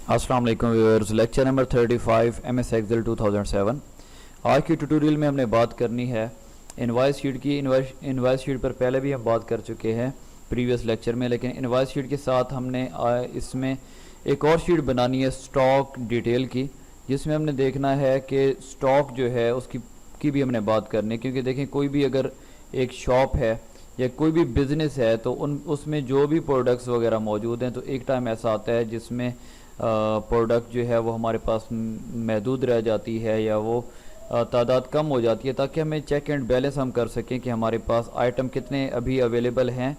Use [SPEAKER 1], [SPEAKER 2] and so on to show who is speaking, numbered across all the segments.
[SPEAKER 1] अस्सलाम वालेकुम viewers, lecture number 35 MS Excel 2007। आज की ट्यूटोरियल में हमने बात करनी है इनवॉइस शीट की। इनवॉइस शीट पर पहले भी हम बात कर चुके हैं प्रीवियस लेक्चर में, लेकिन इनवॉइस शीट के साथ हमने इसमें एक और शीट बनानी है स्टॉक डिटेल की, जिसमें हमने देखना है कि स्टॉक जो है उसकी भी हमने बात करनी है। क्योंकि देखें, कोई भी अगर एक शॉप है या कोई भी बिज़नेस है तो उसमें जो भी प्रोडक्ट्स वगैरह मौजूद हैं, तो एक टाइम ऐसा आता है जिसमें प्रोडक्ट जो है वो हमारे पास महदूद रह जाती है या वो तादाद कम हो जाती है, ताकि हमें चेक एंड बैलेंस हम कर सकें कि हमारे पास आइटम कितने अभी अवेलेबल हैं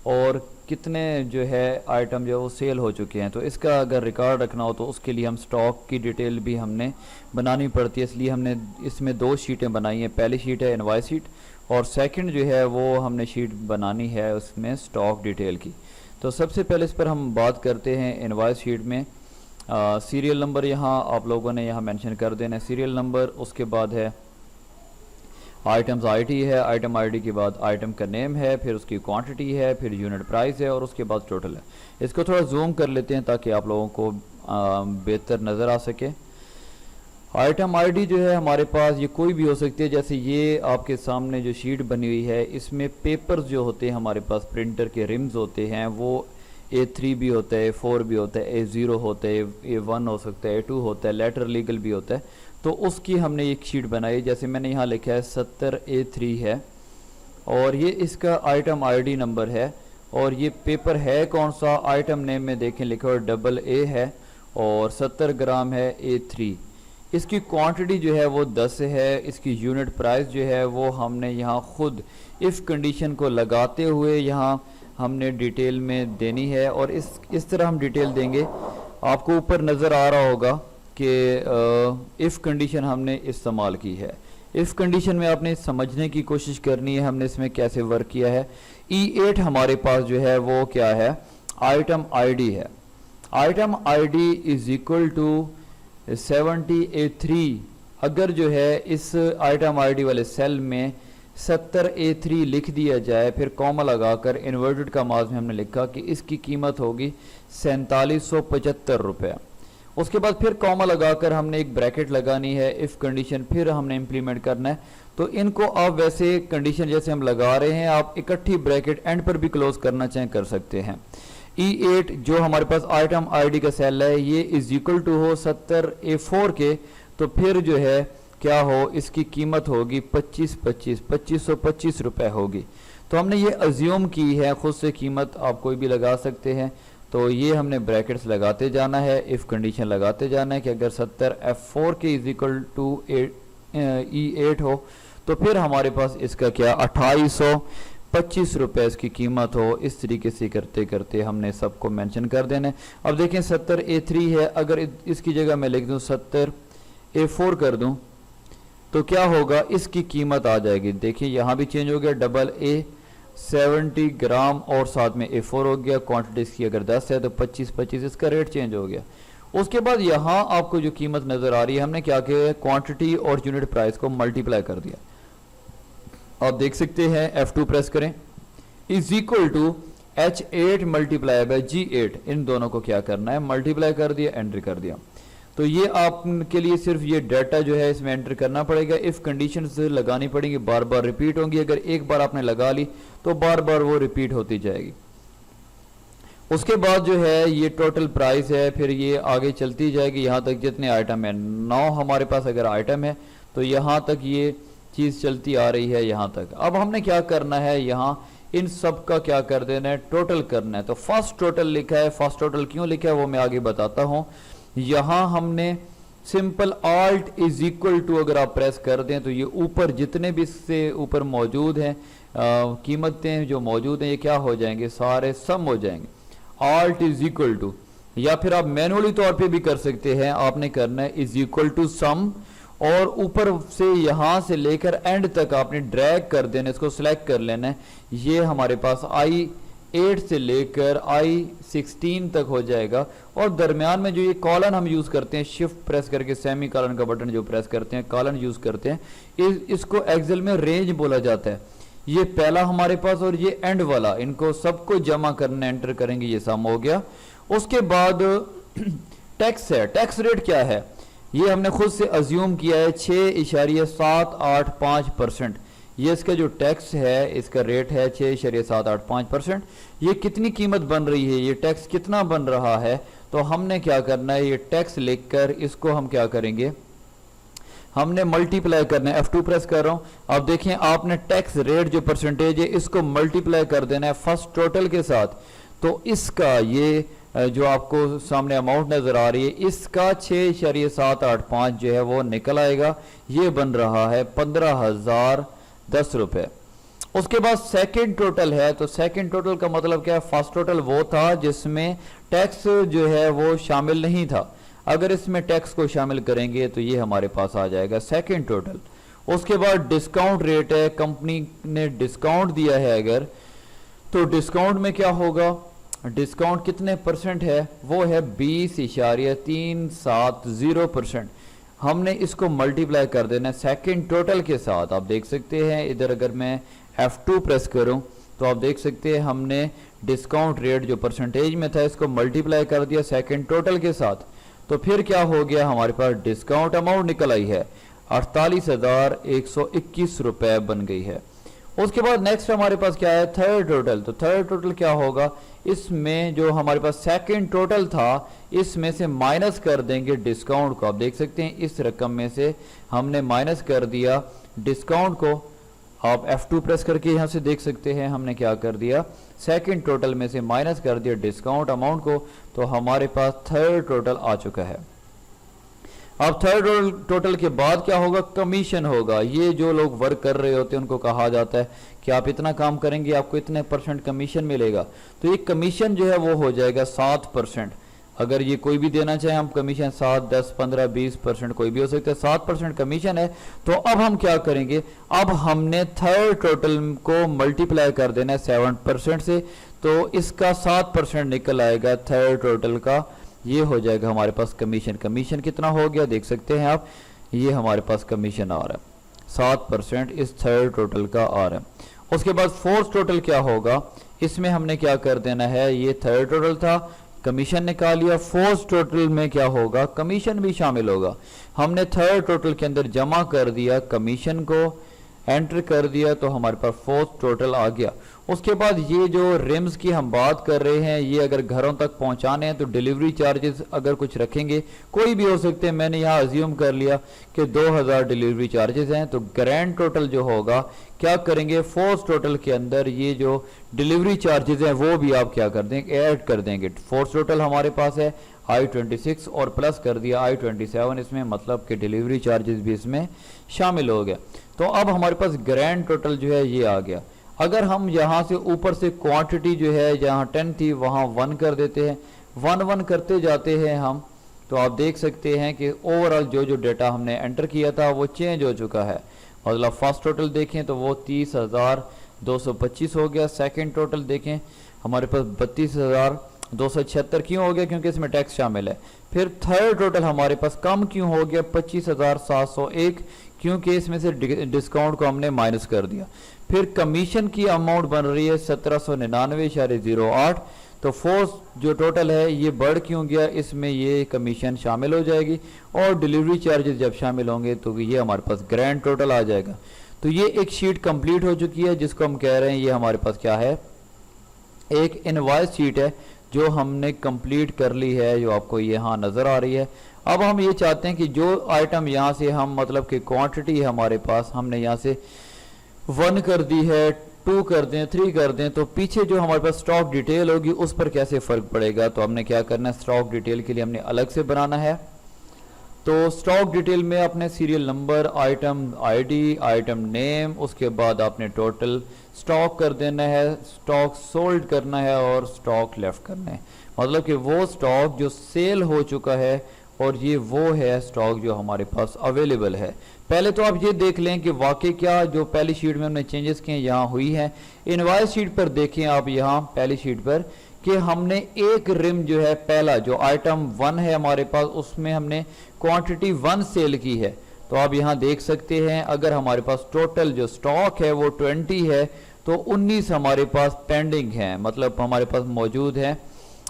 [SPEAKER 1] और कितने जो है आइटम जो है वो सेल हो चुके हैं। तो इसका अगर रिकॉर्ड रखना हो तो उसके लिए हम स्टॉक की डिटेल भी हमने बनानी पड़ती है। इसलिए हमने इसमें दो शीटें बनाई हैं। पहली शीट है इनवॉइस शीट और सेकंड जो है वो हमने शीट बनानी है उसमें स्टॉक डिटेल की। तो सबसे पहले इस पर हम बात करते हैं इनवॉइस शीट में। सीरियल नंबर यहाँ आप लोगों ने यहाँ मेंशन कर देना है, सीरियल नंबर। उसके बाद है आइटम्स आईटी है, आइटम आईडी के बाद आइटम का नेम है, फिर उसकी क्वांटिटी है, फिर यूनिट प्राइस है और उसके बाद टोटल है। इसको थोड़ा जूम कर लेते हैं ताकि आप लोगों को बेहतर नज़र आ सके। आइटम आईडी जो है हमारे पास ये कोई भी हो सकती है। जैसे ये आपके सामने जो शीट बनी हुई है, इसमें पेपर्स जो होते हैं हमारे पास, प्रिंटर के रिम्स होते हैं, वो A3 भी होता है, A4 भी होता है, A0 होता है, A1 हो सकता है, A2 होता है, लेटर लीगल भी होता है। तो उसकी हमने एक शीट बनाई। जैसे मैंने यहाँ लिखा है 70A3 है और ये इसका आइटम आईडी नंबर है और ये पेपर है कौन सा, आइटम नेम में देखें लिखा हुआ AA है और 70 ग्राम है A3। इसकी क्वांटिटी जो है वो 10 है। इसकी यूनिट प्राइस जो है वो हमने यहाँ खुद इफ़ कंडीशन को लगाते हुए यहाँ हमने डिटेल में देनी है और इस तरह हम डिटेल देंगे। आपको ऊपर नज़र आ रहा होगा कि इफ़ कंडीशन हमने इस्तेमाल की है। इफ़ कंडीशन में आपने समझने की कोशिश करनी है हमने इसमें कैसे वर्क किया है। E8 हमारे पास जो है वो क्या है, आइटम आईडी है। Item ID is equal to 70A3। अगर जो है इस आइटम आईडी वाले सेल में 70A3 लिख दिया जाए, फिर कॉमा लगाकर इन्वर्टेड कॉमास में हमने लिखा कि इसकी कीमत होगी 4775 रुपये। उसके बाद फिर कॉमा लगाकर हमने एक ब्रैकेट लगानी है, इफ़ कंडीशन फिर हमने इम्प्लीमेंट करना है। तो इनको आप वैसे कंडीशन जैसे हम लगा रहे हैं, आप इकट्ठी ब्रैकेट एंड पर भी क्लोज करना चाहें कर सकते हैं। E8 जो हमारे पास आइटम आईडी का सेल है, ये इज इक्वल टू हो 70A4 के, तो फिर जो है क्या हो, इसकी कीमत होगी 2525 रुपये होगी। तो हमने ये अज्यूम की है, खुद से कीमत आप कोई भी लगा सकते हैं। तो ये हमने ब्रैकेट्स लगाते जाना है, इफ़ कंडीशन लगाते जाना है कि अगर 70F4 के इज इक्वल टू E8 हो तो फिर हमारे पास इसका क्या 2825 रुपये इसकी कीमत हो। इस तरीके से करते करते हमने सबको मेंशन कर देना है। अब देखें 70A3 है, अगर इसकी जगह मैं लिख दूँ 70A4 कर दूँ तो क्या होगा, इसकी कीमत आ जाएगी। देखिए यहाँ भी चेंज हो गया, AA 70 ग्राम और साथ में A4 हो गया। क्वांटिटी इसकी अगर 10 है तो 25 इसका रेट चेंज हो गया। उसके बाद यहाँ आपको जो कीमत नज़र आ रही है, हमने क्या किया, क्वांटिटी और यूनिट प्राइस को मल्टीप्लाई कर दिया। आप देख सकते हैं F2 प्रेस करें, is equal to H8 multiply by G8। इन दोनों को क्या करना है, मल्टीप्लाई कर दिया, एंटर कर दिया। तो ये आपके लिए सिर्फ ये डाटा जो है इसमें एंटर करना पड़ेगा। इफ़ कंडीशंस लगानी पड़ेंगी, बार बार रिपीट होंगी। अगर एक बार आपने लगा ली तो बार बार वो रिपीट होती जाएगी। उसके बाद जो है ये टोटल प्राइस है, फिर ये आगे चलती जाएगी यहाँ तक जितने आइटम है। 9 हमारे पास अगर आइटम है तो यहाँ तक ये चीज़ चलती आ रही है यहाँ तक। अब हमने क्या करना है, यहाँ इन सब का क्या कर देना है, टोटल करना है। तो फर्स्ट टोटल लिखा है। फर्स्ट टोटल क्यों लिखा है वो मैं आगे बताता हूँ। यहाँ हमने simple alt is equal to अगर आप प्रेस कर दें तो ये ऊपर जितने भी इससे ऊपर मौजूद हैं कीमतें जो मौजूद हैं, ये क्या हो जाएंगे, सारे सम हो जाएंगे। आल्ट इज इक्वल टू, या फिर आप मैनुअली तौर पे भी कर सकते हैं। आपने करना है इज इक्वल टू सम और ऊपर से यहाँ से लेकर एंड तक आपने ड्रैग कर देना, इसको सिलेक्ट कर लेना है। ये हमारे पास I8 से लेकर I16 तक हो जाएगा। और दरमियान में जो ये कॉलन हम यूज़ करते हैं, शिफ्ट प्रेस करके सेमी कॉलन का बटन जो प्रेस करते हैं, कॉलन यूज़ करते हैं, इसको एक्सेल में रेंज बोला जाता है। ये पहला हमारे पास और ये एंड वाला, इनको सबको जमा करना, एंटर करेंगे, ये सम हो गया। उसके बाद टैक्स है, टैक्स रेट क्या है, ये हमने खुद से अज्यूम किया है 6.785%। ये इसका जो टैक्स है, इसका रेट है 6.785%। ये कितनी कीमत बन रही है, ये टैक्स कितना बन रहा है, तो हमने क्या करना है, ये टैक्स लिखकर इसको हम क्या करेंगे, हमने मल्टीप्लाई करना है। F2 प्रेस कर रहा हूं। अब देखें, आपने टैक्स रेट जो परसेंटेज है इसको मल्टीप्लाई कर देना है फर्स्ट टोटल के साथ। तो इसका ये जो आपको सामने अमाउंट नजर आ रही है, इसका 6.785 जो है वो निकल आएगा। ये बन रहा है 15,010 रुपए। उसके बाद सेकंड टोटल है, तो सेकंड टोटल का मतलब क्या है, फर्स्ट टोटल वो था जिसमें टैक्स जो है वो शामिल नहीं था। अगर इसमें टैक्स को शामिल करेंगे तो ये हमारे पास आ जाएगा सेकंड टोटल। उसके बाद डिस्काउंट रेट है, कंपनी ने डिस्काउंट दिया है अगर, तो डिस्काउंट में क्या होगा, डिस्काउंट कितने परसेंट है, वो है 20.370%। हमने इसको मल्टीप्लाई कर देना सेकंड टोटल के साथ। आप देख सकते हैं इधर अगर मैं F2 प्रेस करूं तो आप देख सकते हैं हमने डिस्काउंट रेट जो परसेंटेज में था इसको मल्टीप्लाई कर दिया सेकंड टोटल के साथ। तो फिर क्या हो गया, हमारे पास डिस्काउंट अमाउंट निकल आई है 48,121 रुपए बन गई है। उसके बाद नेक्स्ट हमारे पास क्या है, थर्ड टोटल। तो थर्ड टोटल क्या होगा, इसमें जो हमारे पास सेकंड टोटल था इसमें से माइनस कर देंगे डिस्काउंट को। आप देख सकते हैं इस रकम में से हमने माइनस कर दिया डिस्काउंट को। आप F2 प्रेस करके यहां से देख सकते हैं हमने क्या कर दिया, सेकंड टोटल में से माइनस कर दिया डिस्काउंट अमाउंट को। तो हमारे पास थर्ड टोटल आ चुका है। अब थर्ड टोटल के बाद क्या होगा, कमीशन होगा। ये जो लोग वर्क कर रहे होते हैं उनको कहा जाता है कि आप इतना काम करेंगे आपको इतने % कमीशन मिलेगा। तो ये कमीशन जो है वो हो जाएगा 7%। अगर ये कोई भी देना चाहे हम कमीशन 7, 10, 15, 20% कोई भी हो सकता है, 7% कमीशन है। तो अब हम क्या करेंगे, अब हमने थर्ड टोटल को मल्टीप्लाई कर देना है 7% से, तो इसका 7% निकल आएगा थर्ड टोटल का। ये हो जाएगा हमारे पास कमीशन। कमीशन कितना हो गया देख सकते हैं आप, ये हमारे पास कमीशन आ रहा है 7% इस थर्ड टोटल का आ रहा है। उसके बाद फोर्थ टोटल क्या होगा, इसमें हमने क्या कर देना है, ये थर्ड टोटल था, कमीशन निकाल लिया। फोर्थ टोटल में क्या होगा, कमीशन भी शामिल होगा। हमने थर्ड टोटल के अंदर जमा कर दिया, कमीशन को एंटर कर दिया, तो हमारे पास फोर्थ टोटल आ गया। उसके बाद ये जो रिम्स की हम बात कर रहे हैं, ये अगर घरों तक पहुंचाने हैं तो डिलीवरी चार्जेस अगर कुछ रखेंगे, कोई भी हो सकते हैं, मैंने यहाँ अज्यूम कर लिया कि 2000 डिलीवरी चार्जेस हैं। तो ग्रैंड टोटल जो होगा क्या करेंगे, फोर्थ टोटल के अंदर ये जो डिलीवरी चार्जेस हैं वो भी आप क्या कर देंगे, ऐड कर देंगे। फोर्थ टोटल हमारे पास है I-26 और प्लस कर दिया I-27 इसमें, मतलब कि डिलीवरी चार्जेस भी इसमें शामिल हो गया। तो अब हमारे पास ग्रैंड टोटल जो है ये आ गया। अगर हम यहाँ से ऊपर से क्वांटिटी जो है जहाँ 10 थी वहाँ 1 कर देते हैं, 1 करते जाते हैं हम, तो आप देख सकते हैं कि ओवरऑल जो जो डेटा हमने एंटर किया था वो चेंज हो चुका है। मतलब फर्स्ट टोटल देखें तो वो 30,225 हो गया। सेकंड टोटल देखें हमारे पास 32,276 क्यों हो गया, क्योंकि इसमें टैक्स शामिल है। फिर थर्ड टोटल हमारे पास कम क्यों हो गया, 25,701, क्योंकि इसमें से डिस्काउंट को हमने माइनस कर दिया। फिर कमीशन की अमाउंट बन रही है 1799.08। तो फोर्थ जो टोटल है ये बढ़ क्यों गया, इसमें ये कमीशन शामिल हो जाएगी और डिलीवरी चार्जेस जब शामिल होंगे तो ये हमारे पास ग्रैंड टोटल आ जाएगा। तो ये एक शीट कंप्लीट हो चुकी है जिसको हम कह रहे हैं, ये हमारे पास क्या है, एक इनवॉइस शीट है जो हमने कंप्लीट कर ली है, जो आपको यहाँ नज़र आ रही है। अब हम ये चाहते हैं कि जो आइटम यहाँ से हम, मतलब कि क्वांटिटी है हमारे पास, हमने यहाँ से 1 कर दी है, 2 कर दें, 3 कर दें, तो पीछे जो हमारे पास स्टॉक डिटेल होगी उस पर कैसे फ़र्क पड़ेगा। तो हमने क्या करना है, स्टॉक डिटेल के लिए हमने अलग से बनाना है। तो स्टॉक डिटेल में अपने serial number, item ID, item name, उसके बाद आपने टोटल स्टॉक कर देना है, स्टॉक सोल्ड करना है और स्टॉक लेफ्ट करना है। मतलब कि वो स्टॉक जो सेल हो चुका है और ये वो है स्टॉक जो हमारे पास अवेलेबल है। पहले तो आप ये देख लें कि वाकई क्या जो पहली शीट में हमने चेंजेस किए यहाँ हुई है। इनवॉइस शीट पर देखें आप, यहाँ पहली शीट पर कि हमने एक रिम जो है, पहला जो आइटम 1 है हमारे पास, उसमें हमने क्वांटिटी 1 सेल की है। तो आप यहाँ देख सकते हैं अगर हमारे पास टोटल जो स्टॉक है वो 20 है तो 19 हमारे पास पेंडिंग है, मतलब हमारे पास मौजूद है।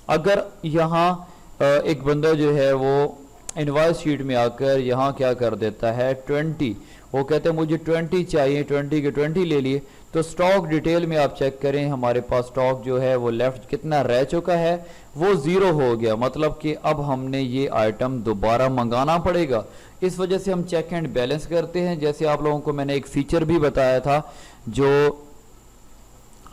[SPEAKER 1] अगर यहाँ एक बंदा जो है वो इनवॉइस शीट में आकर यहाँ क्या कर देता है 20, वो कहते हैं मुझे 20 चाहिए, 20 के 20 ले लिए। तो स्टॉक डिटेल में आप चेक करें, हमारे पास स्टॉक जो है वो लेफ्ट कितना रह चुका है, वो 0 हो गया। मतलब कि अब हमने ये आइटम दोबारा मंगाना पड़ेगा। इस वजह से हम चेक एंड बैलेंस करते हैं। जैसे आप लोगों को मैंने एक फीचर भी बताया था, जो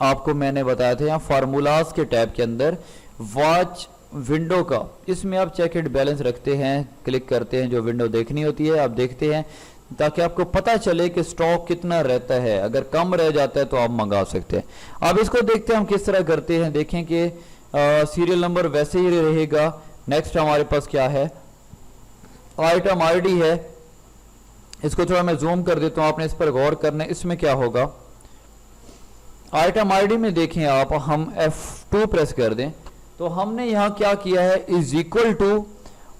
[SPEAKER 1] आपको मैंने बताया था यहाँ फार्मूलाज के टैब के अंदर वॉच विंडो का, इसमें आप चेक एंड बैलेंस रखते हैं, क्लिक करते हैं, जो विंडो देखनी होती है आप देखते हैं, ताकि आपको पता चले कि स्टॉक कितना रहता है। अगर कम रह जाता है तो आप मंगा सकते हैं। अब इसको देखते हैं हम किस तरह करते हैं। देखें कि सीरियल नंबर वैसे ही रहेगा। नेक्स्ट हमारे पास क्या है, आइटम आईडी है। इसको थोड़ा मैं जूम कर देता हूं, आपने इस पर गौर करना है। इसमें क्या होगा, आइटम आईडी में देखें आप, हम F2 प्रेस कर दें तो हमने यहां क्या किया है, इज इक्वल टू,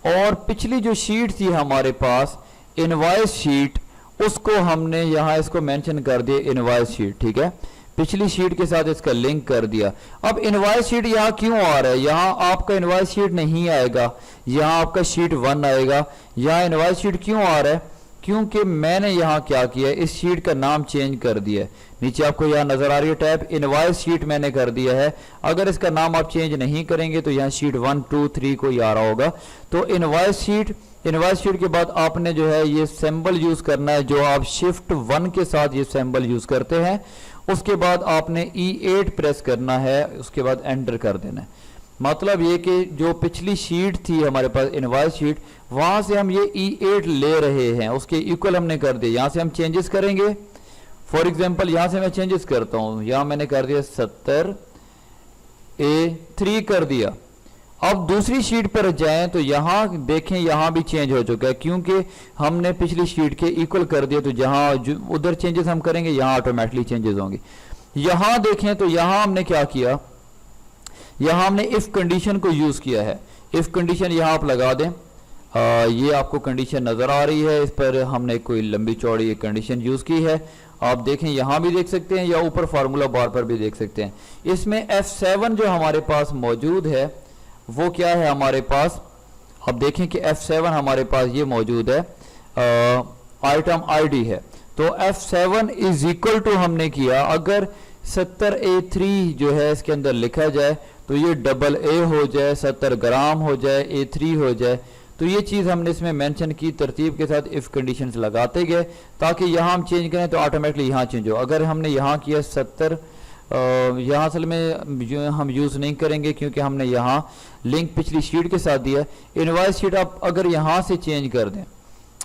[SPEAKER 1] और पिछली जो शीट थी हमारे पास इनवॉइस शीट, उसको हमने यहां इसको मेंशन कर दिया इनवॉइस शीट। ठीक है, पिछली शीट के साथ इसका लिंक कर दिया। अब इनवॉइस शीट यहां क्यों आ रहा है, यहां आपका इनवॉइस शीट नहीं आएगा, यहां आपका शीट 1 आएगा। यहां इनवॉइस शीट क्यों आ रहा है, क्योंकि मैंने यहां क्या किया, इस शीट का नाम चेंज कर दिया है। नीचे आपको यहां नजर आ रही है टैब, इनवॉइस शीट मैंने कर दिया है। अगर इसका नाम आप चेंज नहीं करेंगे तो यहां शीट 1 2 3 कोई आ रहा होगा। तो इनवॉइस शीट के बाद आपने जो है ये सिंबल यूज करना है, जो आप शिफ्ट 1 के साथ ये सिंबल यूज करते हैं। उसके बाद आपने E8 प्रेस करना है, उसके बाद एंटर कर देना है। मतलब ये कि जो पिछली शीट थी हमारे पास इनवॉइस शीट, वहां से हम ये E8 ले रहे हैं, उसके इक्वल हमने कर दिया। यहां से हम चेंजेस करेंगे। फॉर एग्जांपल यहां से मैं चेंजेस करता हूं, यहां मैंने कर दिया 70A3 कर दिया। अब दूसरी शीट पर जाएं तो यहां देखें, यहां भी चेंज हो चुका है, क्योंकि हमने पिछली शीट के इक्वल कर दिया। तो जहां उधर चेंजेस हम करेंगे, यहां ऑटोमेटिकली चेंजेस होंगे। यहां देखें तो यहां हमने क्या किया, यहां हमने इफ कंडीशन को यूज किया है। इफ कंडीशन यहां आप लगा दें, ये आपको कंडीशन नजर आ रही है, इस पर हमने कोई लंबी चौड़ी एक कंडीशन यूज की है। आप देखें, यहां भी देख सकते हैं या ऊपर फार्मूला बार पर भी देख सकते हैं। इसमें F7 जो हमारे पास मौजूद है वो क्या है हमारे पास, अब देखें कि F7 हमारे पास ये मौजूद है, आइटम आईडी है। तो F7 इज इक्वल टू हमने किया, अगर 70A3 जो है इसके अंदर लिखा जाए तो ये AA हो जाए, 70 ग्राम हो जाए, A3 हो जाए। तो ये चीज़ हमने इसमें मेंशन की, तरतीब के साथ इफ कंडीशंस लगाते गए, ताकि यहाँ हम चेंज करें तो ऑटोमेटिकली यहाँ चेंज हो। अगर हमने यहाँ किया 70, यहाँ असल में जो हम यूज़ नहीं करेंगे, क्योंकि हमने यहाँ लिंक पिछली शीट के साथ दिया। इनवॉइस शीट आप अगर यहाँ से चेंज कर दें,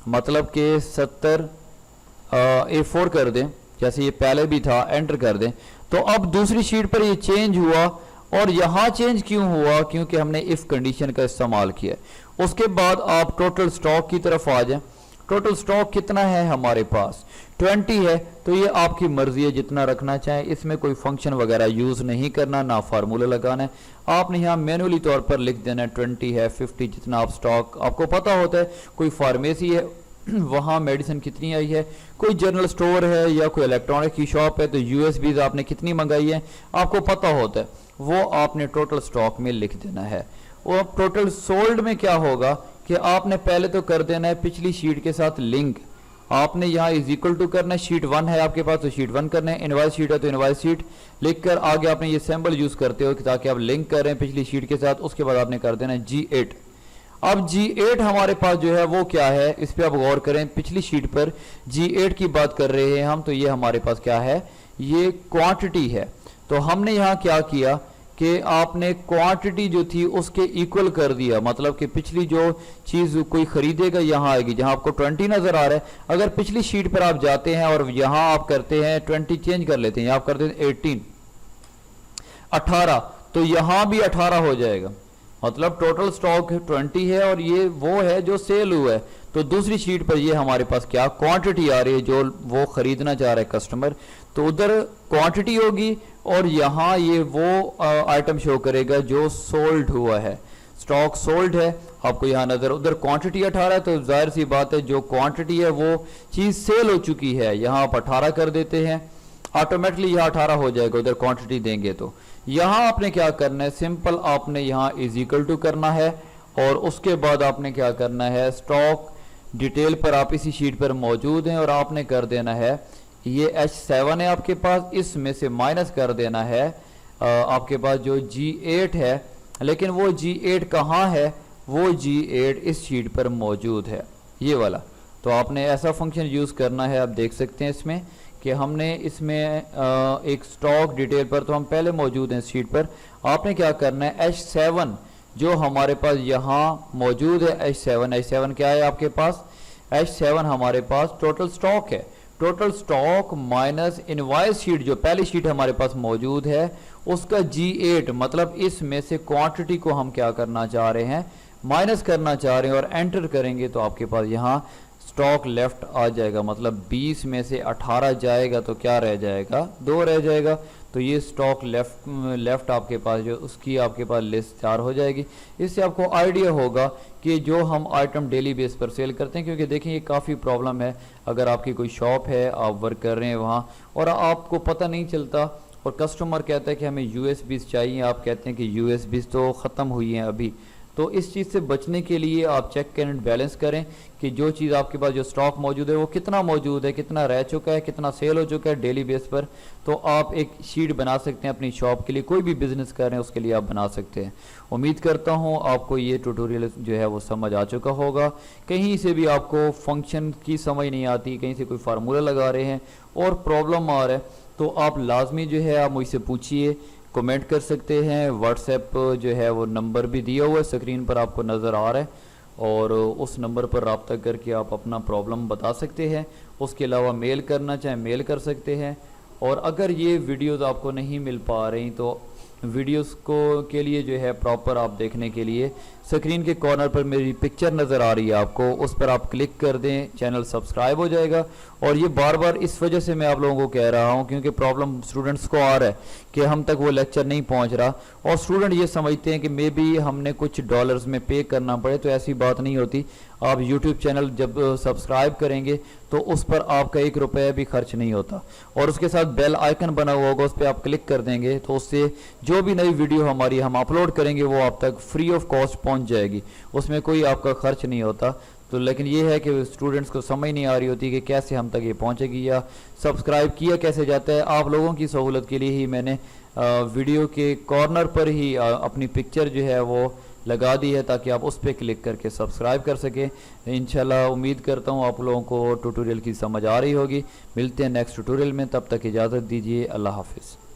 [SPEAKER 1] मतलब कि 70A4 कर दें, जैसे ये पहले भी था, एंटर कर दें, तो अब दूसरी शीट पर ये चेंज हुआ। और यहां चेंज क्यों हुआ, क्योंकि हमने इफ कंडीशन का इस्तेमाल किया। उसके बाद आप टोटल स्टॉक की तरफ आ जाएं। टोटल स्टॉक कितना है हमारे पास, 20 है। तो ये आपकी मर्जी है जितना रखना चाहें, इसमें कोई फंक्शन वगैरह यूज नहीं करना, ना फार्मूला लगाना है। आपने यहाँ मैनुअली तौर पर लिख देना है 20 है, 50, जितना आप स्टॉक, आपको पता होता है कोई फार्मेसी है वहाँ मेडिसिन कितनी आई है, कोई जनरल स्टोर है या कोई इलेक्ट्रॉनिक की शॉप है तो यूएसबीज आपने कितनी मंगाई है आपको पता होता है, वो आपने टोटल स्टॉक में लिख देना है। और टोटल सोल्ड में क्या होगा कि आपने पहले तो कर देना है पिछली शीट के साथ लिंक। आपने यहाँ इज इक्वल टू करना है, शीट 1 है आपके पास तो शीट 1 करना है, इनवॉइस शीट है तो इनवॉइस शीट लिखकर आगे आपने ये सिंबल यूज करते हो ताकि आप लिंक कर रहे हैं पिछली शीट के साथ। उसके बाद आपने कर देना है G8। अब G8 हमारे पास जो है वो क्या है, इस पे आप गौर करें, पिछली शीट पर G8 की बात कर रहे हैं हम, तो ये हमारे पास क्या है, ये क्वांटिटी है। तो हमने यहाँ क्या किया कि आपने क्वांटिटी जो थी उसके इक्वल कर दिया, मतलब कि पिछली जो चीज कोई खरीदेगा यहाँ आएगी, जहां आपको 20 नजर आ रहा है। अगर पिछली शीट पर आप जाते हैं और यहां आप करते हैं 20 चेंज कर लेते हैं, आप करते हैं 18 18, तो यहां भी 18 हो जाएगा। मतलब टोटल स्टॉक 20 है और ये वो है जो सेल हुआ है। तो दूसरी शीट पर ये हमारे पास क्या क्वांटिटी आ रही है जो वो खरीदना चाह रहा है कस्टमर, तो उधर क्वांटिटी होगी और यहाँ ये वो आइटम शो करेगा जो सोल्ड हुआ है, स्टॉक सोल्ड है आपको यहाँ नजर। उधर क्वांटिटी 18 है तो जाहिर सी बात है जो क्वांटिटी है वो चीज सेल हो चुकी है, यहाँ आप 18 कर देते हैं, ऑटोमेटिकली यहाँ 18 हो जाएगा उधर क्वांटिटी देंगे। तो यहाँ आपने क्या करना है, सिंपल आपने यहाँ इज इक्वल टू करना है और उसके बाद आपने क्या करना है, स्टॉक डिटेल पर आप इसी शीट पर मौजूद हैं और आपने कर देना है, ये H7 है आपके पास, इसमें से माइनस कर देना है आपके पास जो G8 है, लेकिन वो G8 कहाँ है, वो G8 इस शीट पर मौजूद है, ये वाला। तो आपने ऐसा फंक्शन यूज़ करना है। आप देख सकते हैं इसमें कि हमने इसमें एक स्टॉक डिटेल पर तो हम पहले मौजूद हैं इस शीट पर। आपने क्या करना है, H7 जो हमारे पास यहाँ मौजूद है, H7 क्या है आपके पास, H7 हमारे पास टोटल स्टॉक है। Total stock minus invoice sheet जो पहली शीट हमारे पास मौजूद है उसका G8, मतलब इसमें से क्वांटिटी को हम क्या करना चाह रहे हैं, माइनस करना चाह रहे हैं, और एंटर करेंगे तो आपके पास यहाँ स्टॉक लेफ्ट आ जाएगा, मतलब 20 में से 18 जाएगा तो क्या रह जाएगा, 2 रह जाएगा। तो ये स्टॉक लेफ्ट आपके पास जो उसकी आपके पास लिस्ट तैयार हो जाएगी। इससे आपको आइडिया होगा कि जो हम आइटम डेली बेस पर सेल करते हैं, क्योंकि देखें ये काफ़ी प्रॉब्लम है, अगर आपकी कोई शॉप है, आप वर्क कर रहे हैं वहाँ और आपको पता नहीं चलता और कस्टमर कहता है कि हमें यूएसबीज चाहिए, आप कहते हैं कि यूएसबीज तो ख़त्म हुई हैं अभी। तो इस चीज़ से बचने के लिए आप चेक एंड बैलेंस करें कि जो चीज़ आपके पास जो स्टॉक मौजूद है वो कितना मौजूद है, कितना रह चुका है, कितना सेल हो चुका है डेली बेस पर। तो आप एक शीट बना सकते हैं अपनी शॉप के लिए, कोई भी बिजनेस कर रहे हैं उसके लिए आप बना सकते हैं। उम्मीद करता हूँ आपको ये ट्यूटोरियल जो है वो समझ आ चुका होगा। कहीं से भी आपको फंक्शन की समझ नहीं आती, कहीं से कोई फार्मूला लगा रहे हैं और प्रॉब्लम आ रहा है, तो आप लाजमी जो है आप मुझसे पूछिए, कमेंट कर सकते हैं। व्हाट्सएप जो है वो नंबर भी दिया हुआ है, स्क्रीन पर आपको नज़र आ रहा है, और उस नंबर पर रब्ता करके आप अपना प्रॉब्लम बता सकते हैं। उसके अलावा मेल करना चाहें मेल कर सकते हैं। और अगर ये वीडियोस आपको नहीं मिल पा रही तो वीडियोस को के लिए जो है प्रॉपर आप देखने के लिए स्क्रीन के कॉर्नर पर मेरी पिक्चर नज़र आ रही है आपको, उस पर आप क्लिक कर दें, चैनल सब्सक्राइब हो जाएगा। और ये बार बार इस वजह से मैं आप लोगों को कह रहा हूँ क्योंकि प्रॉब्लम स्टूडेंट्स को आ रहा है कि हम तक वो लेक्चर नहीं पहुँच रहा, और स्टूडेंट ये समझते हैं कि मे बी हमने कुछ डॉलर्स में पे करना पड़े, तो ऐसी बात नहीं होती। आप YouTube चैनल जब सब्सक्राइब करेंगे तो उस पर आपका 1 रुपया भी खर्च नहीं होता, और उसके साथ बेल आइकन बना हुआ होगा, उस पर आप क्लिक कर देंगे तो उससे जो भी नई वीडियो हमारी हम अपलोड करेंगे वो आप तक फ्री ऑफ कॉस्ट पहुंच जाएगी, उसमें कोई आपका खर्च नहीं होता। तो लेकिन ये है कि स्टूडेंट्स को समझ नहीं आ रही होती कि कैसे हम तक ये पहुंचेगी या सब्सक्राइब किया कैसे जाता है। आप लोगों की सहूलत के लिए ही मैंने वीडियो के कॉर्नर पर ही अपनी पिक्चर जो है वो लगा दी है ताकि आप उस पर क्लिक करके सब्सक्राइब कर सकें। इंशाल्लाह उम्मीद करता हूँ आप लोगों को ट्यूटोरियल की समझ आ रही होगी। मिलते हैं नेक्स्ट ट्यूटोरियल में, तब तक इजाज़त दीजिए। अल्लाह हाफिज़।